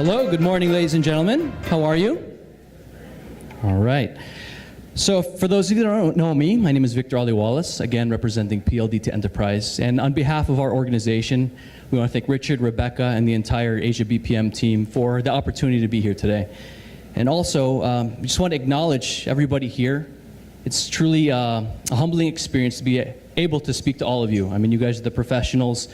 Hello, good morning, ladies and gentlemen. How are you? All right. So for those of you that don't know me, my name is Victor Aliwalas, again representing PLDT Enterprise. And on behalf of our organization, we want to thank Richard, Rebecca, and the entire Asia BPM team for the opportunity to be here today. And also, we just want to acknowledge everybody here. It's truly a humbling experience to be able to speak to all of you. I mean, you guys are the professionals,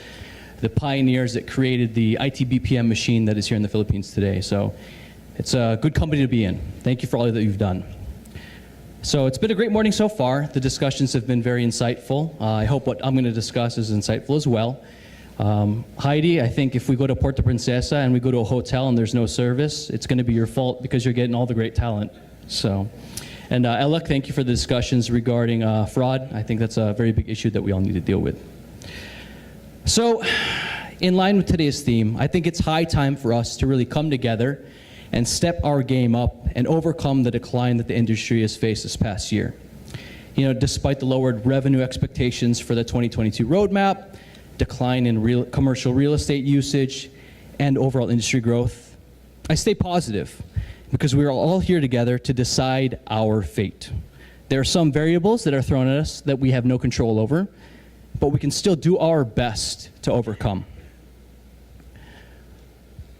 the pioneers that created the IT BPM machine that is here in the Philippines today. So it's a good company to be in. Thank you for all that you've done. So it's been a great morning so far. The discussions have been very insightful. I hope what I'm going to discuss is insightful as well. Heidi, I think if we go to Puerto Princesa and we go to a hotel and there's no service, it's going to be your fault because you're getting all the great talent. So, and Ella, thank you for the discussions regarding fraud. I think that's a very big issue that we all need to deal with. So, in line with today's theme, I think it's high time for us to really come together and step our game up and overcome the decline that the industry has faced this past year. You know, despite the lowered revenue expectations for the 2022 roadmap, decline in commercial real estate usage, and overall industry growth, I stay positive because we are all here together to decide our fate. There are some variables that are thrown at us that we have no control over, but we can still do our best to overcome.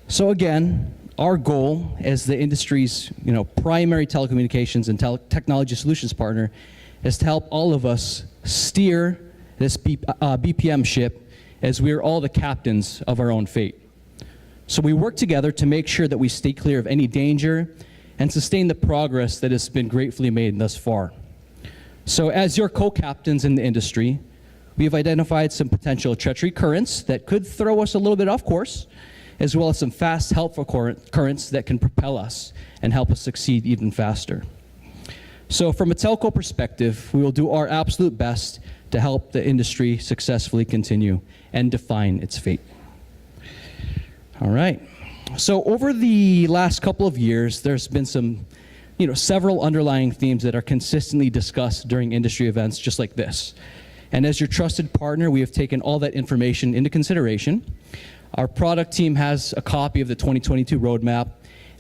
So again, our goal as the industry's primary telecommunications and technology solutions partner is to help all of us steer this BPM ship as we are all the captains of our own fate. So we work together to make sure that we stay clear of any danger and sustain the progress that has been gratefully made thus far. So as your co-captains in the industry, we have identified some potential treachery currents that could throw us a little bit off course, as well as some fast, helpful currents that can propel us and help us succeed even faster. So from a telco perspective, we will do our absolute best to help the industry successfully continue and define its fate. All right. So over the last couple of years, there's been several underlying themes that are consistently discussed during industry events just like this. And as your trusted partner, we have taken all that information into consideration. Our product team has a copy of the 2022 roadmap,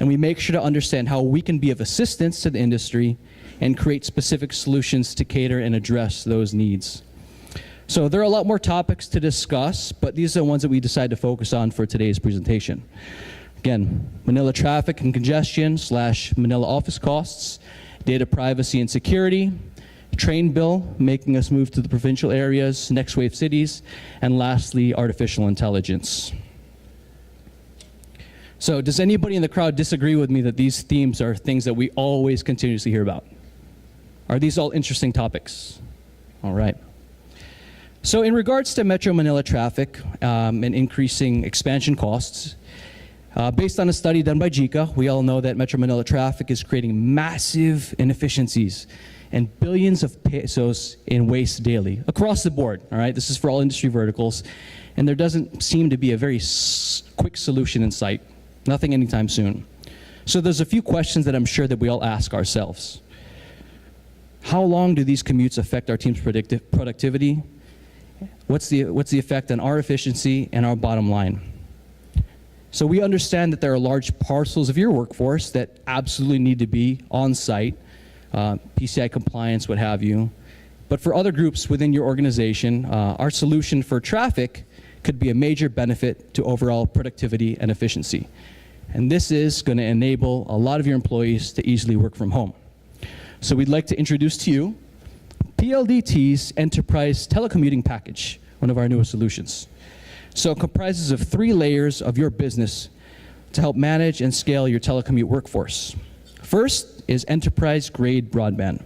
and we make sure to understand how we can be of assistance to the industry and create specific solutions to cater and address those needs. So there are a lot more topics to discuss, but these are the ones that we decided to focus on for today's presentation. Again, Manila traffic and congestion / Manila office costs, data privacy and security, train bill, making us move to the provincial areas, next wave cities, and lastly, artificial intelligence. So does anybody in the crowd disagree with me that these themes are things that we always continuously hear about? Are these all interesting topics? All right. So in regards to Metro Manila traffic and increasing expansion costs, based on a study done by JICA, we all know that Metro Manila traffic is creating massive inefficiencies and billions of pesos in waste daily across the board. All right, this is for all industry verticals, and there doesn't seem to be a very quick solution in sight. Nothing anytime soon. So there's a few questions that I'm sure that we all ask ourselves. How long do these commutes affect our team's productivity? What's the effect on our efficiency and our bottom line? So we understand that there are large parcels of your workforce that absolutely need to be on site, PCI compliance, what have you. But for other groups within your organization, our solution for traffic could be a major benefit to overall productivity and efficiency. And this is going to enable a lot of your employees to easily work from home. So we'd like to introduce to you PLDT's Enterprise Telecommuting Package, one of our newest solutions. So it comprises of 3 layers of your business to help manage and scale your telecommute workforce. First is enterprise-grade broadband.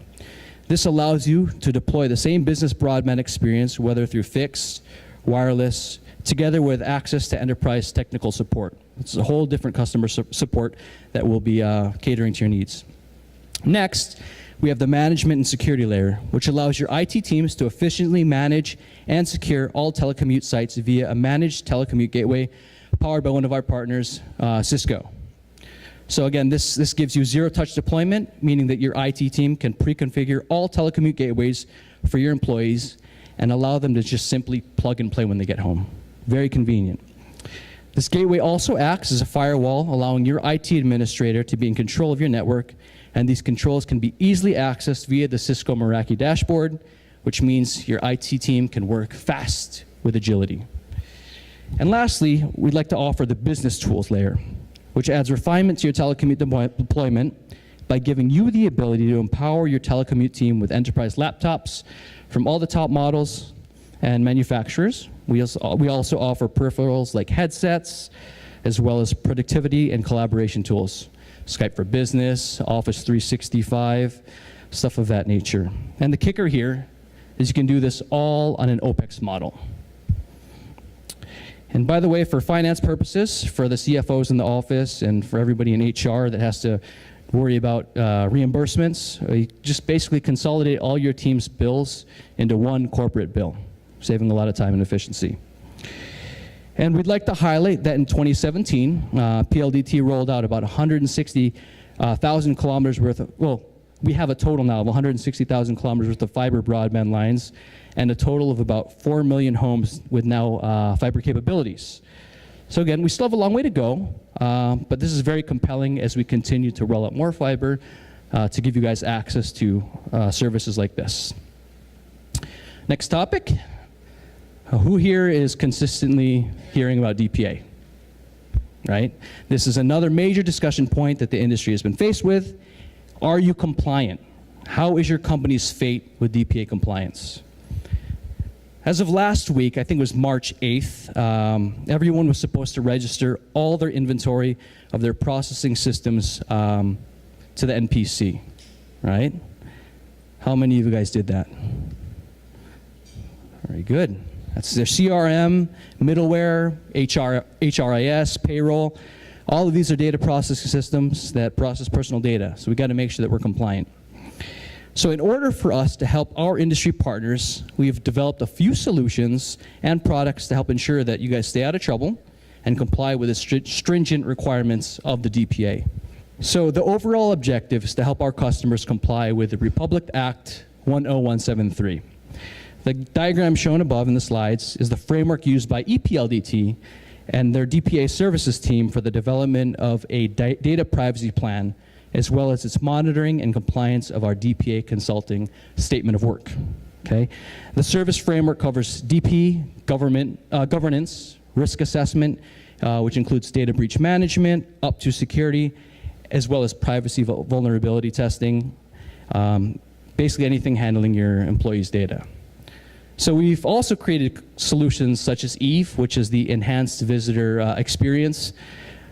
This allows you to deploy the same business broadband experience, whether through fixed, wireless, together with access to enterprise technical support. It's a whole different customer support that will be catering to your needs. Next, we have the management and security layer, which allows your IT teams to efficiently manage and secure all telecommute sites via a managed telecommute gateway powered by one of our partners, Cisco. So again, this gives you zero-touch deployment, meaning that your IT team can pre-configure all telecommute gateways for your employees and allow them to just simply plug and play when they get home. Very convenient. This gateway also acts as a firewall, allowing your IT administrator to be in control of your network, and these controls can be easily accessed via the Cisco Meraki dashboard, which means your IT team can work fast with agility. And lastly, we'd like to offer the business tools layer, which adds refinement to your telecommute deployment by giving you the ability to empower your telecommute team with enterprise laptops from all the top models and manufacturers. We also offer peripherals like headsets, as well as productivity and collaboration tools. Skype for Business, Office 365, stuff of that nature. And the kicker here is you can do this all on an OPEX model. And by the way, for finance purposes, for the CFOs in the office and for everybody in HR that has to worry about reimbursements, you just basically consolidate all your team's bills into one corporate bill, saving a lot of time and efficiency. And we'd like to highlight that in 2017, PLDT rolled out about 160,000 kilometers worth of, well, we have a total now of 160,000 kilometers worth of fiber broadband lines and a total of about 4 million homes with now fiber capabilities. So again, we still have a long way to go, but this is very compelling as we continue to roll out more fiber to give you guys access to services like this. Next topic. Who here is consistently hearing about DPA? Right? This is another major discussion point that the industry has been faced with. Are you compliant? How is your company's fate with DPA compliance? As of last week, I think it was March 8th, everyone was supposed to register all their inventory of their processing systems to the NPC, right? How many of you guys did that? Very good. That's their CRM, middleware, HRIS, payroll. All of these are data processing systems that process personal data, so we got to make sure that we're compliant. So in order for us to help our industry partners, we've developed a few solutions and products to help ensure that you guys stay out of trouble and comply with the stringent requirements of the DPA. So the overall objective is to help our customers comply with the Republic Act 10173. The diagram shown above in the slides is the framework used by EPLDT and their DPA services team for the development of a data privacy plan, as well as its monitoring and compliance of our DPA consulting statement of work. Okay? The service framework covers DP, governance, risk assessment, which includes data breach management, up to security, as well as privacy vulnerability testing, basically anything handling your employees' data. So we've also created solutions such as Eve, which is the enhanced visitor experience.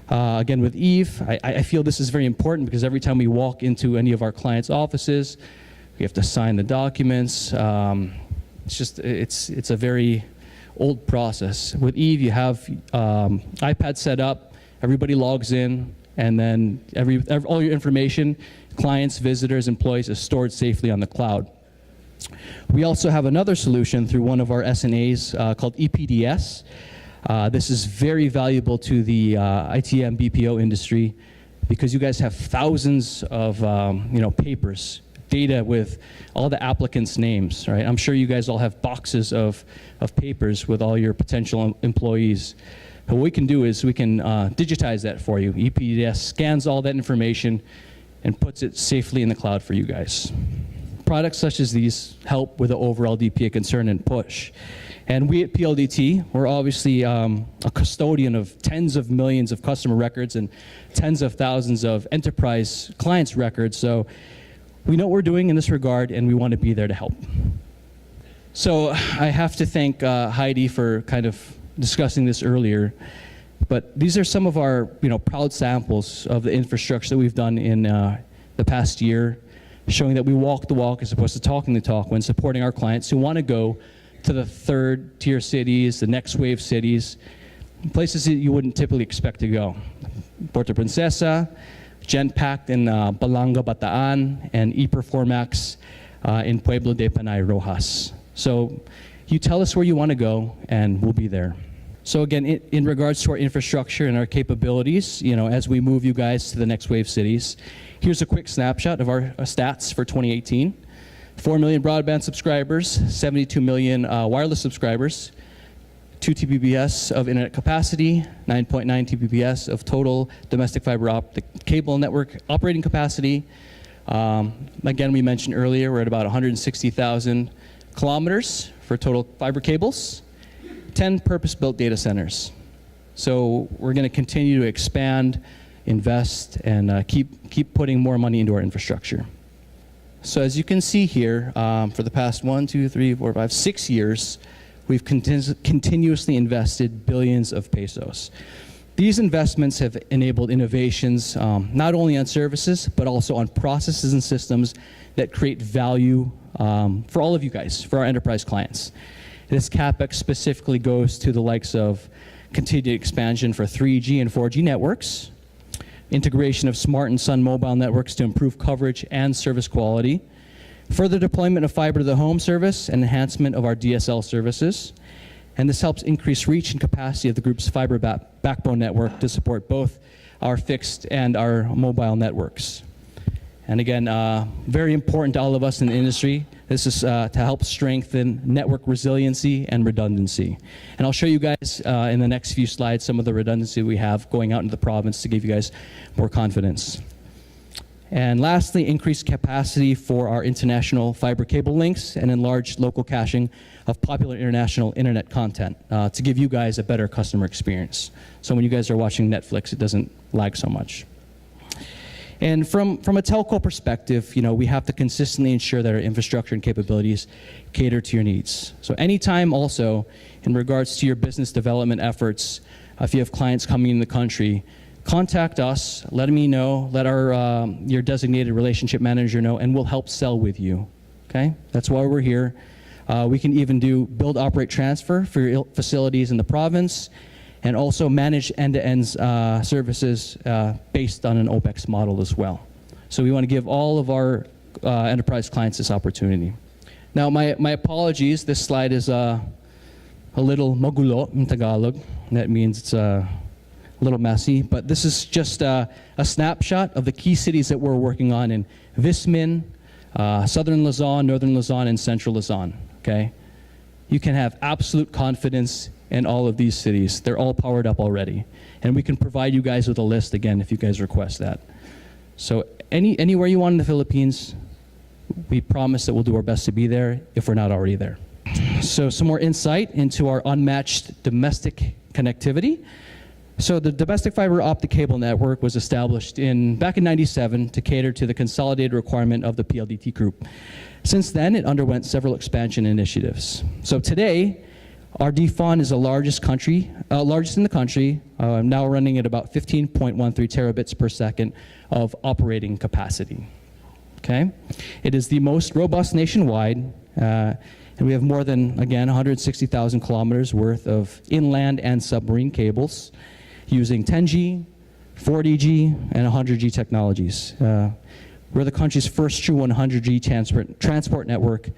Again, with Eve, I feel this is very important because every time we walk into any of our clients' offices, we have to sign the documents. It's a very old process. With Eve, you have iPad set up, everybody logs in, and then all your information, clients, visitors, employees, is stored safely on the cloud. We also have another solution through one of our SNAs called EPDS. This is very valuable to the ITM BPO industry because you guys have thousands of papers, data with all the applicants' names, right? I'm sure you guys all have boxes of papers with all your potential employees. But what we can do is we can digitize that for you. EPDS scans all that information and puts it safely in the cloud for you guys. Products such as these help with the overall DPA concern and push. And we at PLDT, we're obviously a custodian of tens of millions of customer records and tens of thousands of enterprise clients' records. So we know what we're doing in this regard, and we want to be there to help. So I have to thank Heidi for kind of discussing this earlier. But these are some of our proud samples of the infrastructure that we've done in the past year, showing that we walk the walk as opposed to talking the talk when supporting our clients who want to go to the third tier cities, the next wave cities, places that you wouldn't typically expect to go. Puerto Princesa, Genpact in Balanga, Bataan, and ePerformax in Pueblo de Panay, Rojas. So you tell us where you want to go and we'll be there. So again, in regards to our infrastructure and our capabilities, as we move you guys to the next wave cities, here's a quick snapshot of our stats for 2018. 4 million broadband subscribers, 72 million wireless subscribers, 2 Tbps of internet capacity, 9.9 Tbps of total domestic fiber optic cable network operating capacity. Again, we mentioned earlier, we're at about 160,000 kilometers for total fiber cables, 10 purpose-built data centers. So we're going to continue to expand, invest, and keep putting more money into our infrastructure. So as you can see here, for the past 6 years, we've continuously invested billions of pesos. These investments have enabled innovations not only on services, but also on processes and systems that create value for all of you guys, for our enterprise clients. This CapEx specifically goes to the likes of continued expansion for 3G and 4G networks, integration of Smart and Sun mobile networks to improve coverage and service quality, further deployment of fiber to the home service and enhancement of our DSL services. And this helps increase reach and capacity of the group's fiber backbone network to support both our fixed and our mobile networks. And again, very important to all of us in the industry. This is to help strengthen network resiliency and redundancy. And I'll show you guys in the next few slides some of the redundancy we have going out into the province to give you guys more confidence. And lastly, increased capacity for our international fiber cable links and enlarged local caching of popular international internet content to give you guys a better customer experience. So when you guys are watching Netflix, it doesn't lag so much. And from a telco perspective, we have to consistently ensure that our infrastructure and capabilities cater to your needs. So anytime also, in regards to your business development efforts, if you have clients coming in the country, contact us, let me know, let your designated relationship manager know, and we'll help sell with you, okay? That's why we're here. We can even do build, operate, transfer for your facilities in the province, and also manage end-to-end services based on an OPEX model as well. So we want to give all of our enterprise clients this opportunity. Now, my apologies, this slide is a little magulo in Tagalog. That means it's a little messy, but this is just a snapshot of the key cities that we're working on in Vismin, Southern Luzon, Northern Luzon, and Central Luzon, okay? You can have absolute confidence in all of these cities. They're all powered up already. And we can provide you guys with a list again if you guys request that. So anywhere you want in the Philippines, we promise that we'll do our best to be there if we're not already there. So some more insight into our unmatched domestic connectivity. So the domestic fiber optic cable network was established back in '97 to cater to the consolidated requirement of the PLDT group. Since then, it underwent several expansion initiatives. So today, our DFON is the largest in the country, now running at about 15.13 terabits per second of operating capacity. Okay? It is the most robust nationwide, and we have more than, again, 160,000 kilometers worth of inland and submarine cables using 10G, 40G, and 100G technologies. We're the country's first true 100G transport network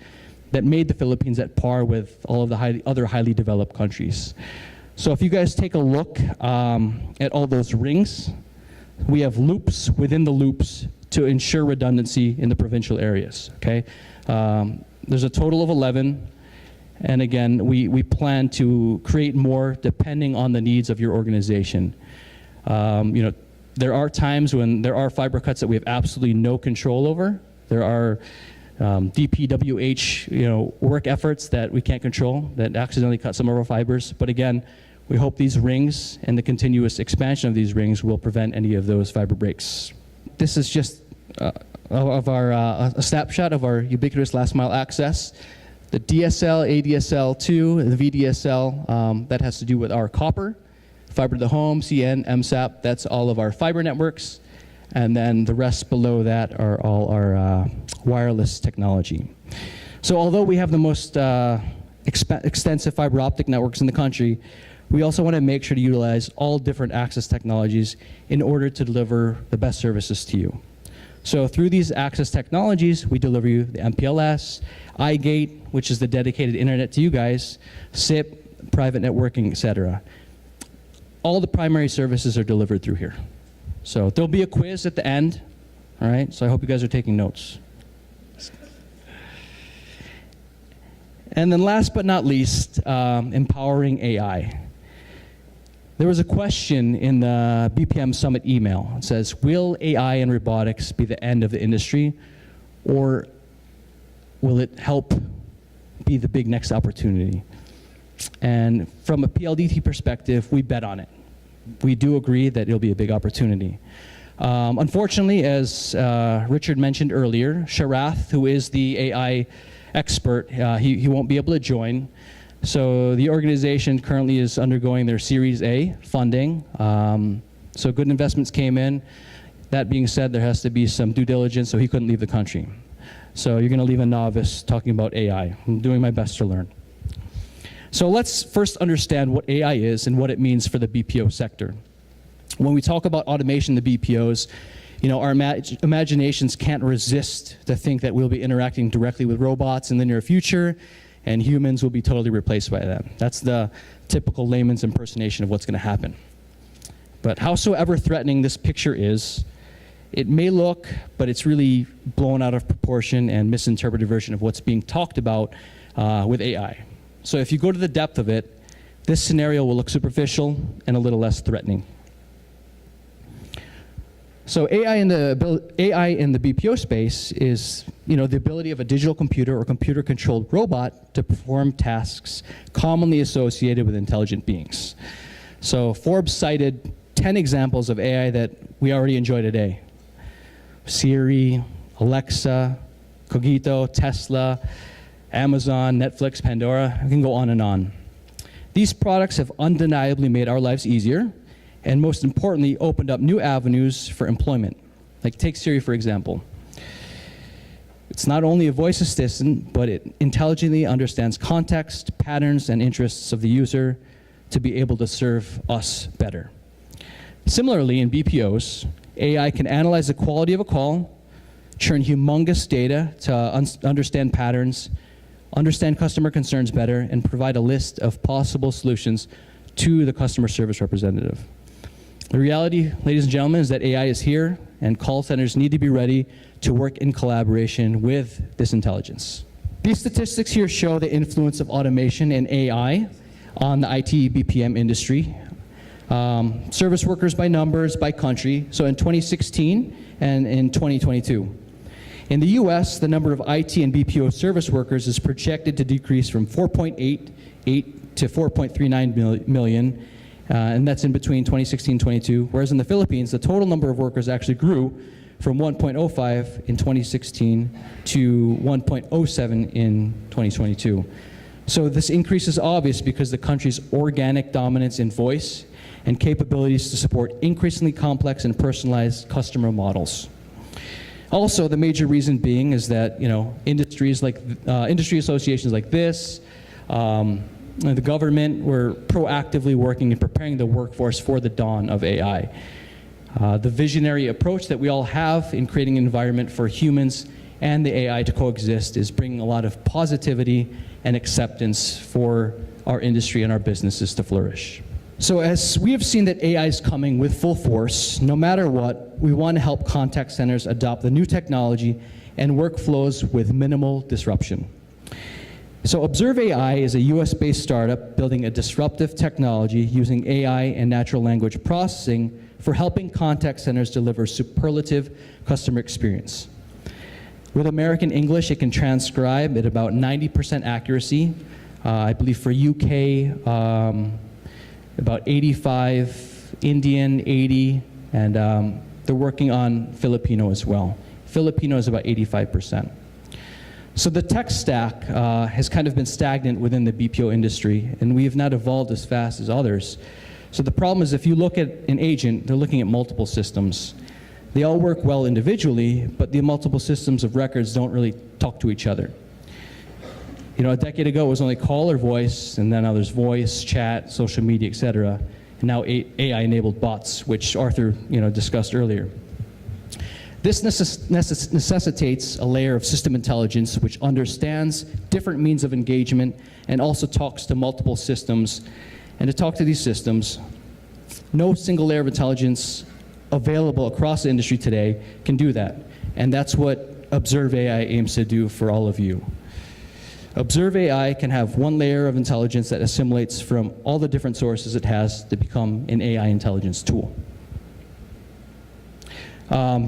that made the Philippines at par with all of the other highly developed countries. So if you guys take a look at all those rings, we have loops within the loops to ensure redundancy in the provincial areas, okay? There's a total of 11, and again, we plan to create more depending on the needs of your organization. There are times when there are fiber cuts that we have absolutely no control over. There are DPWH, work efforts that we can't control that accidentally cut some of our fibers. But again, we hope these rings and the continuous expansion of these rings will prevent any of those fiber breaks. This is just a snapshot of our ubiquitous last mile access. The DSL, ADSL2, the VDSL, that has to do with our copper, fiber to the home, CN, MSAP, that's all of our fiber networks. And then the rest below that are all our wireless technology. So although we have the most extensive fiber optic networks in the country, we also want to make sure to utilize all different access technologies in order to deliver the best services to you. So through these access technologies, we deliver you the MPLS, iGate, which is the dedicated internet to you guys, SIP, private networking, etc. All the primary services are delivered through here. So there'll be a quiz at the end, all right? So I hope you guys are taking notes. And then last but not least, empowering AI. There was a question in the BPM Summit email. It says, will AI and robotics be the end of the industry, or will it help be the big next opportunity? And from a PLDT perspective, we bet on it. We do agree that it'll be a big opportunity. Unfortunately, as Richard mentioned earlier, Sharath, who is the AI expert, he won't be able to join. So the organization currently is undergoing their Series A funding. So good investments came in. That being said, there has to be some due diligence, so he couldn't leave the country. So you're going to leave a novice talking about AI. I'm doing my best to learn. So let's first understand what AI is and what it means for the BPO sector. When we talk about automation in the BPOs, our imaginations can't resist to think that we'll be interacting directly with robots in the near future, and humans will be totally replaced by them. That's the typical layman's impersonation of what's going to happen. But howsoever threatening this picture is, it may look, but it's really blown out of proportion and misinterpreted version of what's being talked about with AI. So if you go to the depth of it, this scenario will look superficial and a little less threatening. So AI in the BPO space is, the ability of a digital computer or computer-controlled robot to perform tasks commonly associated with intelligent beings. So Forbes cited 10 examples of AI that we already enjoy today. Siri, Alexa, Cogito, Tesla, Amazon, Netflix, Pandora, I can go on and on. These products have undeniably made our lives easier, and most importantly, opened up new avenues for employment. Like take Siri, for example. It's not only a voice assistant, but it intelligently understands context, patterns, and interests of the user to be able to serve us better. Similarly, in BPOs, AI can analyze the quality of a call, churn humongous data to understand patterns, understand customer concerns better, and provide a list of possible solutions to the customer service representative. The reality, ladies and gentlemen, is that AI is here, and call centers need to be ready to work in collaboration with this intelligence. These statistics here show the influence of automation and AI on the IT BPM industry. Service workers by numbers, by country, so in 2016 and in 2022. In the US, the number of IT and BPO service workers is projected to decrease from 4.88 to 4.39 million, and that's in between 2016 and 22, whereas in the Philippines, the total number of workers actually grew from 1.05 in 2016 to 1.07 in 2022. So this increase is obvious because the country's organic dominance in voice and capabilities to support increasingly complex and personalized customer models. Also, the major reason being is that industry associations like this, the government were proactively working and preparing the workforce for the dawn of AI. The visionary approach that we all have in creating an environment for humans and the AI to coexist is bringing a lot of positivity and acceptance for our industry and our businesses to flourish. So as we have seen that AI is coming with full force, no matter what, we want to help contact centers adopt the new technology and workflows with minimal disruption. So Observe AI is a US-based startup building a disruptive technology using AI and natural language processing for helping contact centers deliver superlative customer experience. With American English, it can transcribe at about 90% accuracy. I believe for UK, about 85, Indian 80, and they're working on Filipino as well. Filipino is about 85%. So the tech stack has kind of been stagnant within the BPO industry, and we have not evolved as fast as others. So the problem is if you look at an agent, they're looking at multiple systems. They all work well individually, but the multiple systems of records don't really talk to each other. A decade ago it was only call or voice, and then now there's voice, chat, social media, etc. And now AI-enabled bots, which Arthur discussed earlier. This necessitates a layer of system intelligence which understands different means of engagement and also talks to multiple systems. And to talk to these systems, no single layer of intelligence available across the industry today can do that. And that's what Observe AI aims to do for all of you. Observe AI can have one layer of intelligence that assimilates from all the different sources it has to become an AI intelligence tool.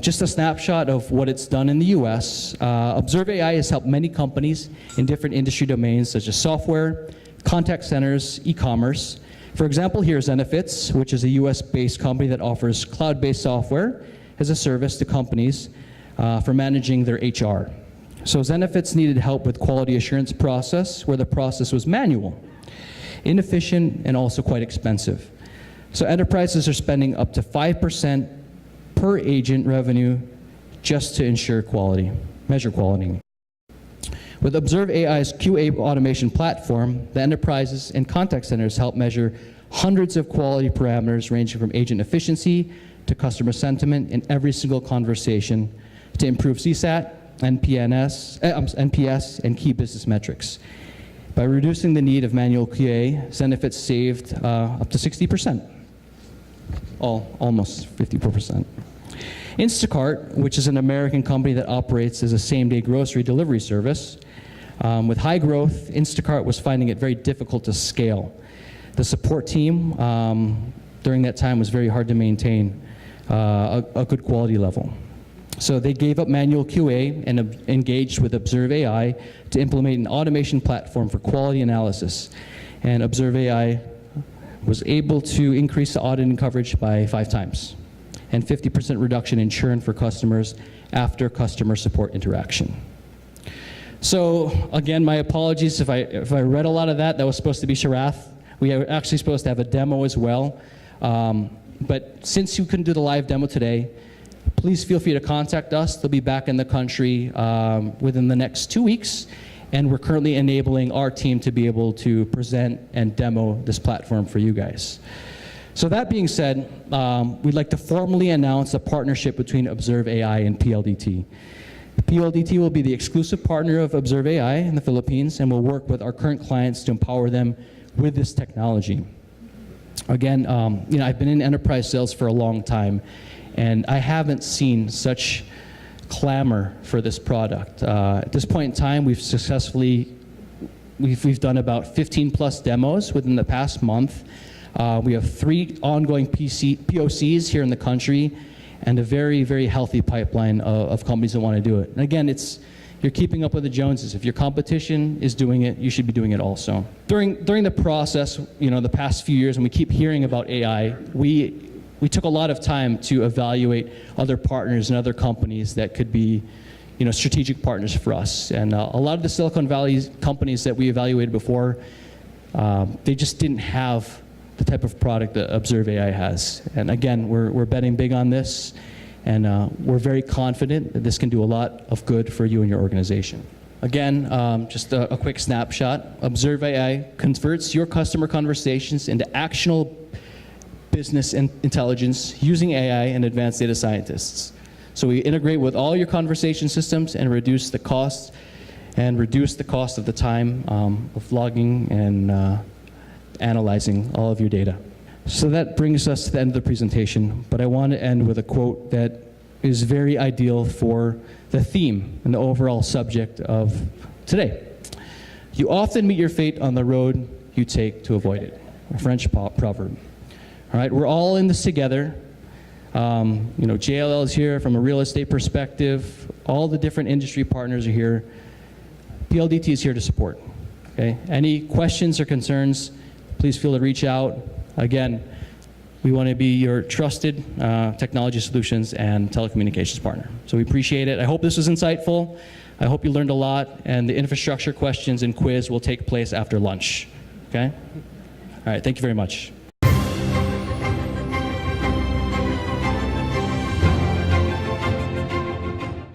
Just a snapshot of what it's done in the US. Observe AI has helped many companies in different industry domains such as software, contact centers, e-commerce. For example, here's Zenefits, which is a US-based company that offers cloud-based software as a service to companies for managing their HR. So Zenefits needed help with quality assurance process where the process was manual, inefficient, and also quite expensive. So enterprises are spending up to 5% per agent revenue just to ensure quality, measure quality. With Observe AI's QA automation platform, the enterprises and contact centers help measure hundreds of quality parameters ranging from agent efficiency to customer sentiment in every single conversation to improve CSAT, NPS, and key business metrics. By reducing the need of manual QA, Zenefits saved up to 60%, almost 54%. Instacart, which is an American company that operates as a same-day grocery delivery service, with high growth, Instacart was finding it very difficult to scale. The support team during that time was very hard to maintain a good quality level. So they gave up manual QA and engaged with Observe AI to implement an automation platform for quality analysis. And Observe AI was able to increase the auditing coverage by 5 times and 50% reduction in churn for customers after customer support interaction. So again, my apologies if I read a lot of that. That was supposed to be Sharath. We were actually supposed to have a demo as well. But since you couldn't do the live demo today, please feel free to contact us. They'll be back in the country within the next 2 weeks. And we're currently enabling our team to be able to present and demo this platform for you guys. So that being said, we'd like to formally announce a partnership between Observe AI and PLDT. PLDT will be the exclusive partner of Observe AI in the Philippines and will work with our current clients to empower them with this technology. Again, I've been in enterprise sales for a long time, and I haven't seen such clamor for this product. At this point in time, we've done about 15 plus demos within the past month. We have 3 ongoing POCs here in the country and a very, very healthy pipeline of companies that want to do it. And again, you're keeping up with the Joneses. If your competition is doing it, you should be doing it also. During the process, the past few years, and we keep hearing about AI, we took a lot of time to evaluate other partners and other companies that could be, strategic partners for us. And a lot of the Silicon Valley companies that we evaluated before, they just didn't have the type of product that Observe AI has. And again, we're betting big on this, and we're very confident that this can do a lot of good for you and your organization. Again, just a quick snapshot. Observe AI converts your customer conversations into actionable business intelligence using AI and advanced data scientists. So we integrate with all your conversation systems and reduce the cost of the time of logging and analyzing all of your data. So that brings us to the end of the presentation, but I want to end with a quote that is very ideal for the theme and the overall subject of today. You often meet your fate on the road you take to avoid it. A French proverb. All right, we're all in this together. JLL is here from a real estate perspective. All the different industry partners are here. PLDT is here to support. Okay? Any questions or concerns, please feel to reach out. Again, we want to be your trusted technology solutions and telecommunications partner. So we appreciate it. I hope this was insightful. I hope you learned a lot, and the infrastructure questions and quiz will take place after lunch. Okay? All right, thank you very much.